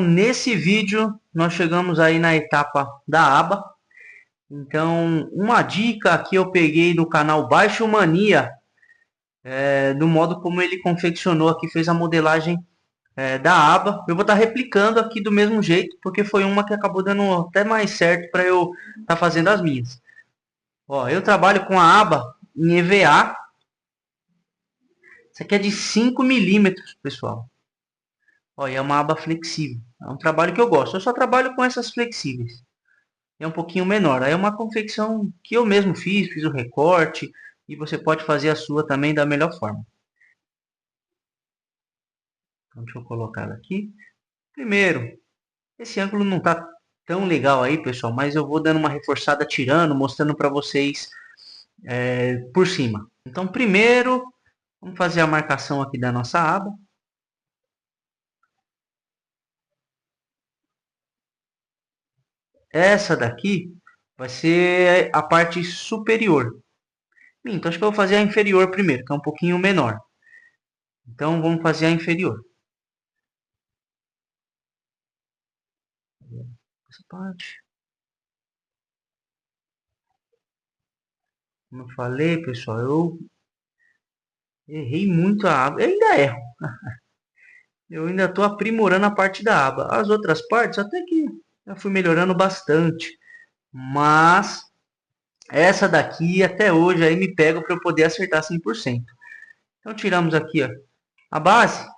Nesse vídeo nós chegamos aí na etapa da aba. Então, uma dica que eu peguei do canal Baixo Mania, do modo como ele confeccionou aqui, fez a modelagem da aba. Eu vou estar replicando aqui do mesmo jeito, porque foi uma que acabou dando até mais certo para eu estar fazendo as minhas. Ó, eu trabalho com a aba em EVA. Isso aqui é de 5 milímetros, pessoal. Ó, e é uma aba flexível. É um trabalho que eu gosto. Eu só trabalho com essas flexíveis. É um pouquinho menor. Aí é uma confecção que eu mesmo fiz o recorte e você pode fazer a sua também da melhor forma. Então, deixa eu colocar aqui. Primeiro, esse ângulo não está tão legal aí, pessoal, mas eu vou dando uma reforçada tirando, mostrando para vocês por cima. Então, primeiro, vamos fazer a marcação aqui da nossa aba. Essa daqui vai ser a parte superior. Então, acho que eu vou fazer a inferior primeiro, que é um pouquinho menor. Então, vamos fazer a inferior. Essa parte. Como eu falei, pessoal, eu errei muito a aba. Eu ainda erro. Eu ainda estou aprimorando a parte da aba. As outras partes até que já fui melhorando bastante. Mas essa daqui até hoje aí me pega para eu poder acertar 100%. Então tiramos aqui ó, a base.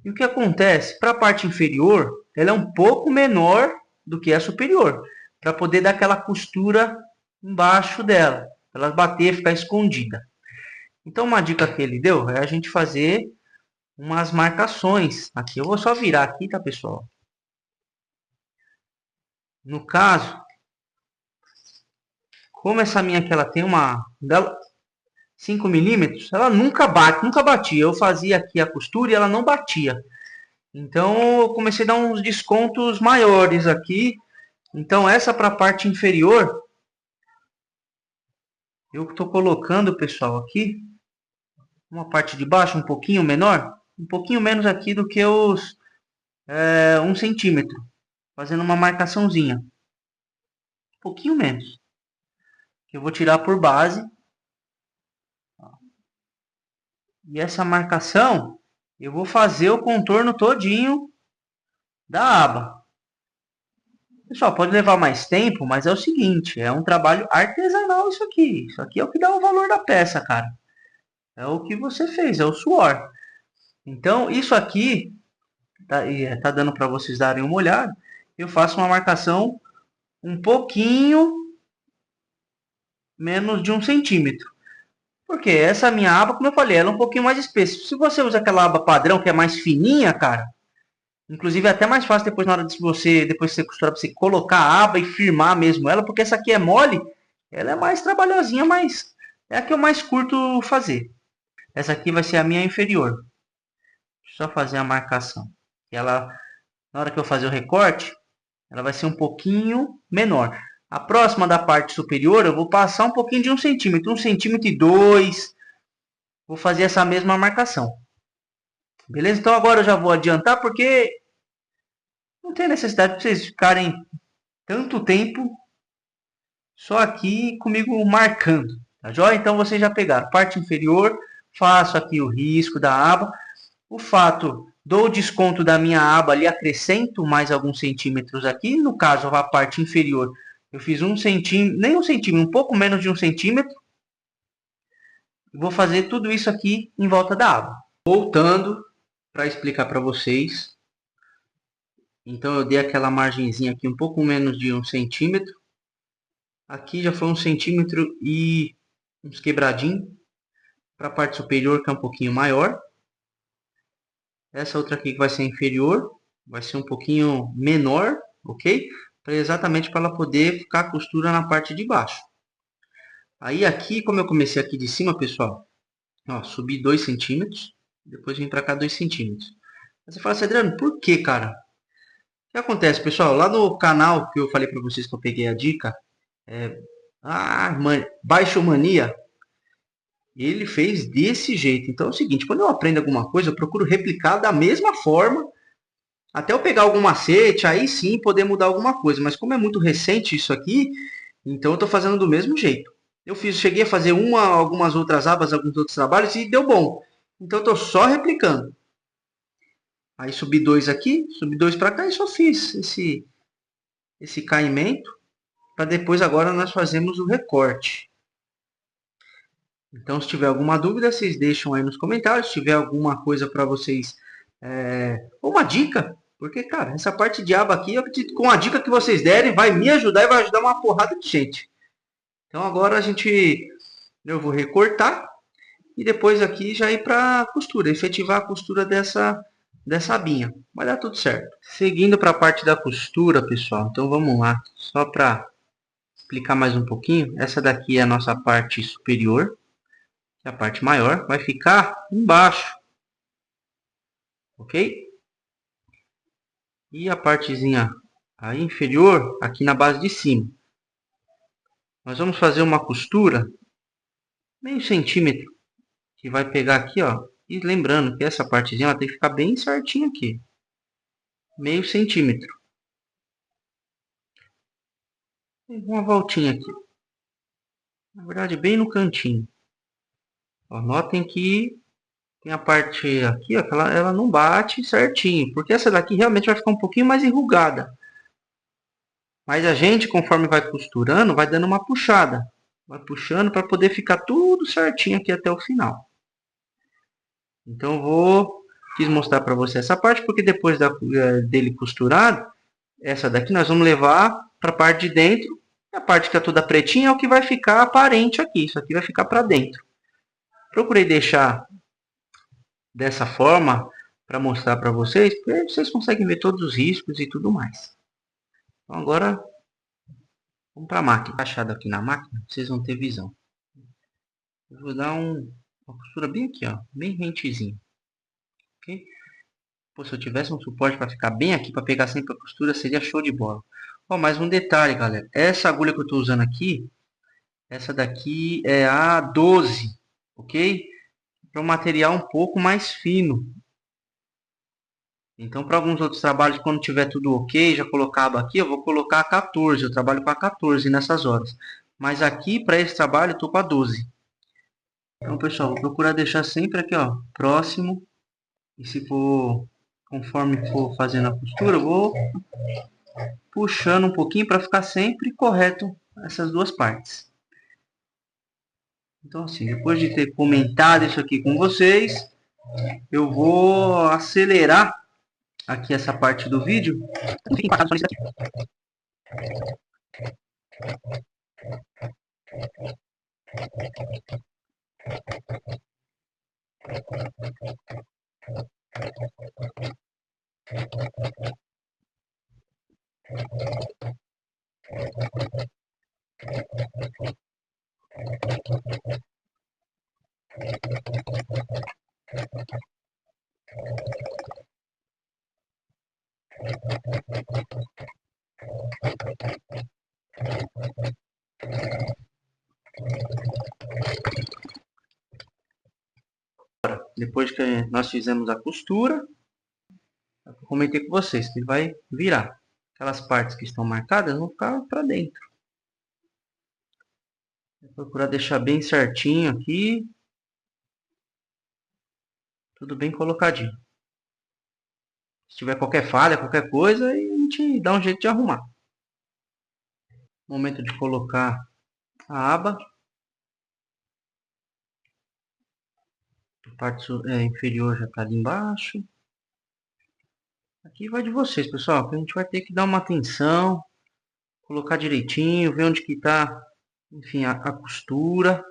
E o que acontece? Para a parte inferior, ela é um pouco menor do que a superior. Para poder dar aquela costura embaixo dela. Para ela bater e ficar escondida. Então uma dica que ele deu é a gente fazer umas marcações. Aqui eu vou só virar aqui, tá, pessoal? No caso, como essa minha aqui ela tem uma 5 milímetros, ela nunca bate, nunca batia. Eu fazia aqui a costura e ela não batia. Então eu comecei a dar uns descontos maiores aqui. Então essa para a parte inferior, eu estou colocando, pessoal, aqui uma parte de baixo um pouquinho menor, um pouquinho menos aqui do que os 1 centímetro, fazendo uma marcaçãozinha, um pouquinho menos. Que eu vou tirar por base. E essa marcação, eu vou fazer o contorno todinho da aba. Pessoal, pode levar mais tempo, mas é o seguinte, é um trabalho artesanal isso aqui. Isso aqui é o que dá o valor da peça, cara. É o que você fez, é o suor. Então, isso aqui, tá dando para vocês darem uma olhada. Eu faço uma marcação um pouquinho menos de 1 centímetro. Porque essa minha aba, como eu falei, ela é um pouquinho mais espessa. Se você usa aquela aba padrão, que é mais fininha, cara, inclusive é até mais fácil depois na hora de você, depois de você costurar, pra você colocar a aba e firmar mesmo ela, porque essa aqui é mole, ela é mais trabalhosinha, mas é a que eu mais curto fazer. Essa aqui vai ser a minha inferior. Deixa eu só fazer a marcação. Ela, na hora que eu fazer o recorte, ela vai ser um pouquinho menor. A próxima da parte superior, eu vou passar um pouquinho de 1 centímetro, 1 centímetro e 2. Vou fazer essa mesma marcação. Beleza? Então agora eu já vou adiantar, porque não tem necessidade de vocês ficarem tanto tempo só aqui comigo marcando. Tá joia? Então vocês já pegaram parte inferior, faço aqui o risco da aba. O fato, dou o desconto da minha aba ali, acrescento mais alguns centímetros aqui. No caso, a parte inferior, eu fiz 1 centímetro, nem 1 centímetro, um pouco menos de 1 centímetro. Vou fazer tudo isso aqui em volta da aba. Voltando para explicar para vocês. Então eu dei aquela margenzinha aqui um pouco menos de 1 centímetro. Aqui já foi 1 centímetro e uns quebradinhos. Para a parte superior, que é um pouquinho maior. Essa outra aqui que vai ser inferior, vai ser um pouquinho menor, ok? Exatamente para ela poder ficar a costura na parte de baixo. Aí aqui, como eu comecei aqui de cima, pessoal, ó, subi 2 centímetros, depois vim para cá 2 centímetros. Aí você fala assim, Adriano, por que, cara? O que acontece, pessoal? Lá no canal que eu falei para vocês que eu peguei a dica, Baixo Mania, ele fez desse jeito. Então é o seguinte, quando eu aprendo alguma coisa, eu procuro replicar da mesma forma Até eu pegar algum macete, aí sim poder mudar alguma coisa. Mas como é muito recente isso aqui, então eu estou fazendo do mesmo jeito. Cheguei a fazer algumas outras abas, alguns outros trabalhos e deu bom. Então eu estou só replicando. Aí subi dois aqui, subi dois para cá e só fiz esse caimento. Para depois agora nós fazemos o recorte. Então se tiver alguma dúvida, vocês deixam aí nos comentários. Se tiver alguma coisa para vocês, ou uma dica. Porque, cara, essa parte de aba aqui, eu acredito que com a dica que vocês derem, vai me ajudar e vai ajudar uma porrada de gente. Então agora eu vou recortar e depois aqui já ir para costura, efetivar a costura dessa abinha. Vai dar tudo certo. Seguindo para a parte da costura, pessoal. Então vamos lá, só para explicar mais um pouquinho. Essa daqui é a nossa parte superior, que é a parte maior, vai ficar embaixo, ok? E a partezinha aí inferior, aqui na base de cima. Nós vamos fazer uma costura meio centímetro, que vai pegar aqui, ó. E lembrando que essa partezinha ela tem que ficar bem certinho aqui, meio centímetro. Uma voltinha aqui, na verdade bem no cantinho. Ó, notem que tem a parte aqui, ó, que ela não bate certinho, porque essa daqui realmente vai ficar um pouquinho mais enrugada. Mas a gente, conforme vai costurando, vai dando uma puxada. Vai puxando para poder ficar tudo certinho aqui até o final. Então quis mostrar para você essa parte, porque depois dele costurado, essa daqui nós vamos levar para a parte de dentro. A parte que é toda pretinha é o que vai ficar aparente aqui. Isso aqui vai ficar para dentro. Procurei deixar dessa forma para mostrar para vocês, porque vocês conseguem ver todos os riscos e tudo mais. Então agora vamos para a máquina. Achado aqui na máquina, vocês vão ter visão. Eu vou dar uma costura bem aqui, ó, bem rentezinho. Ok? Pô, se eu tivesse um suporte para ficar bem aqui, para pegar sempre a costura, seria show de bola. Ó, mais um detalhe, galera. Essa agulha que eu estou usando aqui, essa daqui é a 12, ok? Para um material um pouco mais fino. Então, para alguns outros trabalhos, quando tiver tudo ok, já colocava aqui, eu vou colocar a 14. Eu trabalho com a 14 nessas horas. Mas aqui, para esse trabalho, eu estou com a 12. Então, pessoal, vou procurar deixar sempre aqui, ó, próximo. E se for, conforme for fazendo a costura, eu vou puxando um pouquinho para ficar sempre correto essas duas partes. Então, assim, depois de ter comentado isso aqui com vocês, eu vou acelerar aqui essa parte do vídeo. Não fiquem parados só nisso aqui. Depois que nós fizemos a costura, eu comentei com vocês que ele vai virar. Aquelas partes que estão marcadas vão ficar para dentro. Vou procurar deixar bem certinho aqui. Tudo bem colocadinho. Se tiver qualquer falha, qualquer coisa, a gente dá um jeito de arrumar. Momento de colocar a aba. A parte inferior já está ali embaixo. Aqui vai de vocês, pessoal. Que a gente vai ter que dar uma atenção. Colocar direitinho. Ver onde que está, enfim, a costura.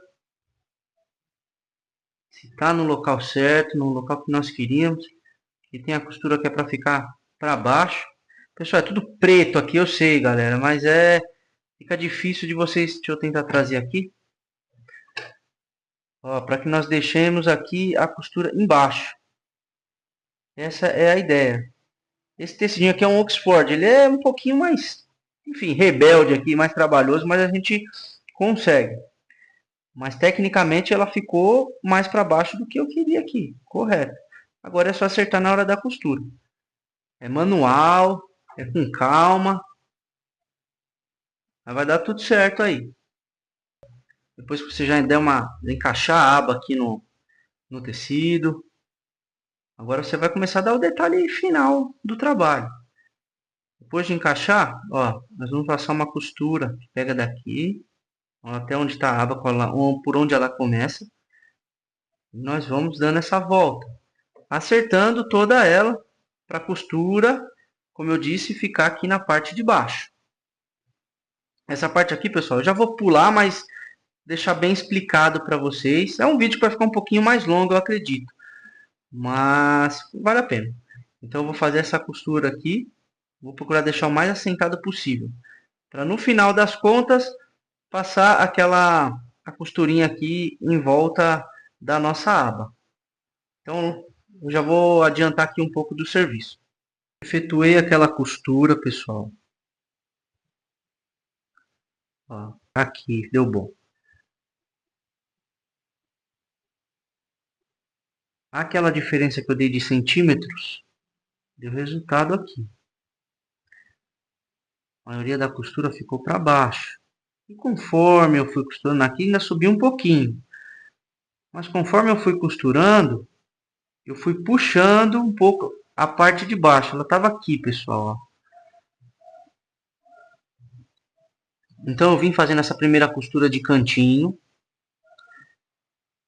Se está no local certo, no local que nós queríamos. E tem a costura que é para ficar para baixo. Pessoal, é tudo preto aqui, eu sei, galera. Mas fica difícil de vocês. Deixa eu tentar trazer aqui. Para que nós deixemos aqui a costura embaixo. Essa é a ideia. Esse tecidinho aqui é um Oxford. Ele é um pouquinho mais, enfim, rebelde aqui, mais trabalhoso, mas a gente consegue. Mas tecnicamente ela ficou mais para baixo do que eu queria aqui. Correto. Agora é só acertar na hora da costura. É manual, é com calma. Mas vai dar tudo certo aí. Depois que você já der encaixar a aba aqui no tecido. Agora você vai começar a dar o detalhe final do trabalho. Depois de encaixar, ó, nós vamos passar uma costura. Pega daqui, ó, até onde está a aba, por onde ela começa. E nós vamos dando essa volta, acertando toda ela para a costura, como eu disse, ficar aqui na parte de baixo. Essa parte aqui, pessoal, eu já vou pular, mas deixar bem explicado para vocês. É um vídeo que vai ficar um pouquinho mais longo, eu acredito. Mas vale a pena. Então eu vou fazer essa costura aqui. Vou procurar deixar o mais assentado possível. Para no final das contas, passar a costurinha aqui em volta da nossa aba. Então eu já vou adiantar aqui um pouco do serviço. Efetuei aquela costura, pessoal. Ó, aqui, deu bom. Aquela diferença que eu dei de centímetros, deu resultado aqui. A maioria da costura ficou para baixo. E conforme eu fui costurando aqui, ainda subiu um pouquinho. Mas conforme eu fui costurando, eu fui puxando um pouco a parte de baixo. Ela estava aqui, pessoal. Então eu vim fazendo essa primeira costura de cantinho.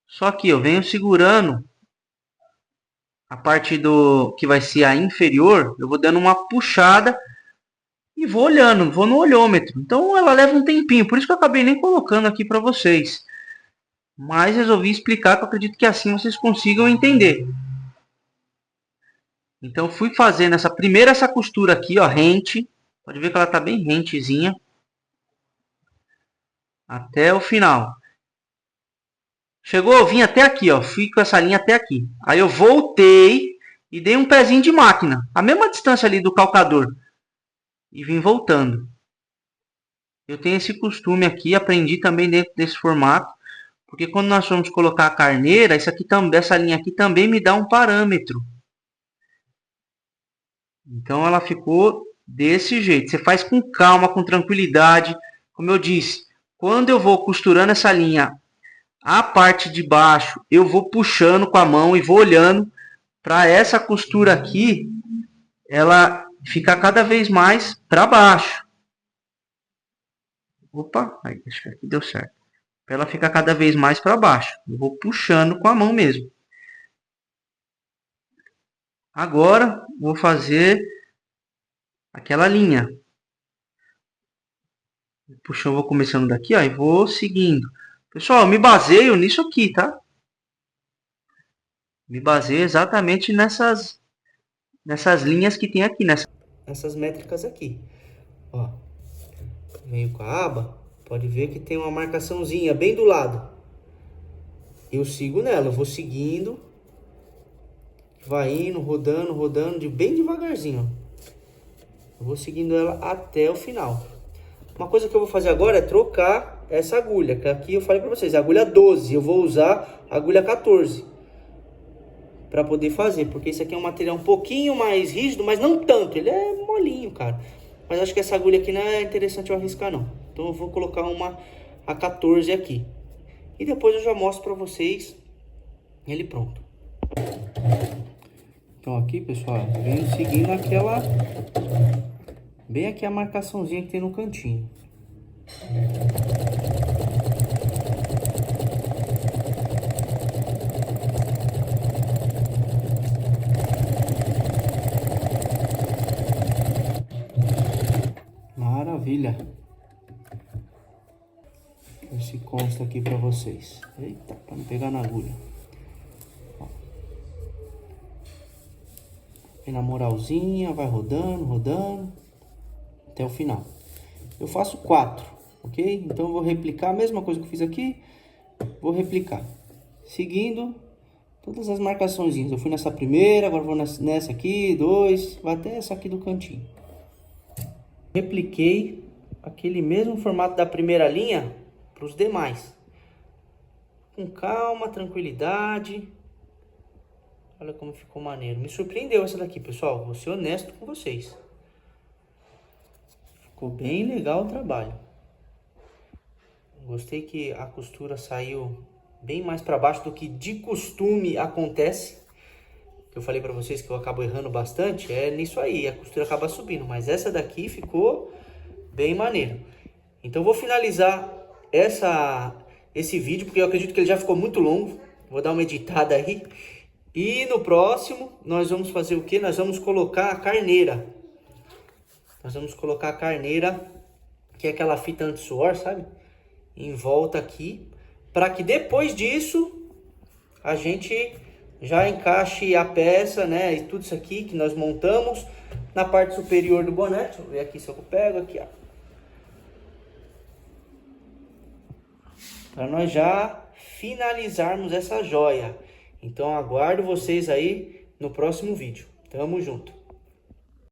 Só que eu venho segurando a parte do que vai ser a inferior. Eu vou dando uma puxada e vou olhando, vou no olhômetro. Então ela leva um tempinho, por isso que eu acabei nem colocando aqui para vocês. Mas resolvi explicar, que eu acredito que assim vocês consigam entender. Então fui fazendo essa costura aqui, ó, rente. Pode ver que ela tá bem rentezinha. Até o final. Chegou, eu vim até aqui, ó. Fui com essa linha até aqui. Aí eu voltei e dei um pezinho de máquina. A mesma distância ali do calcador. E vim voltando. Eu tenho esse costume aqui, aprendi também dentro desse formato. Porque quando nós vamos colocar a carneira, essa linha aqui também me dá um parâmetro. Então ela ficou desse jeito. Você faz com calma, com tranquilidade. Como eu disse, quando eu vou costurando essa linha, a parte de baixo, eu vou puxando com a mão e vou olhando para essa costura aqui, ela ficar cada vez mais para baixo. Opa, aí, acho que aqui deu certo. Para ela ficar cada vez mais para baixo. Eu vou puxando com a mão mesmo. Agora, vou fazer aquela linha. Puxão, vou começando daqui, ó, e vou seguindo. Pessoal, eu me baseio nisso aqui, tá? Me baseio exatamente nessas linhas que tem aqui, nessas métricas aqui. Ó, venho com a aba, pode ver que tem uma marcaçãozinha bem do lado. Eu sigo nela, eu vou seguindo, vai indo, rodando, rodando, bem devagarzinho. Ó. Eu vou seguindo ela até o final. Uma coisa que eu vou fazer agora é trocar essa agulha, que aqui eu falei pra vocês, a agulha 12, eu vou usar a agulha 14 para poder fazer, porque esse aqui é um material um pouquinho mais rígido, mas não tanto, ele é molinho, cara. Mas acho que essa agulha aqui não é interessante eu arriscar não. Então eu vou colocar a 14 aqui. E depois eu já mostro para vocês ele pronto. Então aqui, pessoal, venho seguindo bem aqui a marcaçãozinha que tem no cantinho. Maravilha. Ver se consta aqui para vocês. Eita, para não pegar na agulha. Ó. E na moralzinha, vai rodando, rodando até o final. Eu faço 4, ok? Então eu vou replicar a mesma coisa que eu fiz aqui. Vou replicar, seguindo todas as marcaçõezinhas. Eu fui nessa primeira, agora vou nessa aqui, 2, vai até essa aqui do cantinho. Repliquei aquele mesmo formato da primeira linha para os demais. Com calma, tranquilidade. Olha como ficou maneiro. Me surpreendeu essa daqui, pessoal. Vou ser honesto com vocês. Ficou bem legal o trabalho. Gostei que a costura saiu bem mais para baixo do que de costume acontece. Que eu falei para vocês que eu acabo errando bastante. É nisso aí, a costura acaba subindo. Mas essa daqui ficou bem maneiro. Então eu vou finalizar esse vídeo, porque eu acredito que ele já ficou muito longo. Vou dar uma editada aí. E no próximo, nós vamos fazer o quê? Nós vamos colocar a carneira. Nós vamos colocar a carneira, que é aquela fita anti-suor, sabe? Em volta aqui. Para que depois disso, a gente já encaixe a peça, né? E tudo isso aqui que nós montamos na parte superior do boné. Deixa eu ver aqui se eu pego aqui, ó. Para nós já finalizarmos essa joia. Então aguardo vocês aí no próximo vídeo. Tamo junto.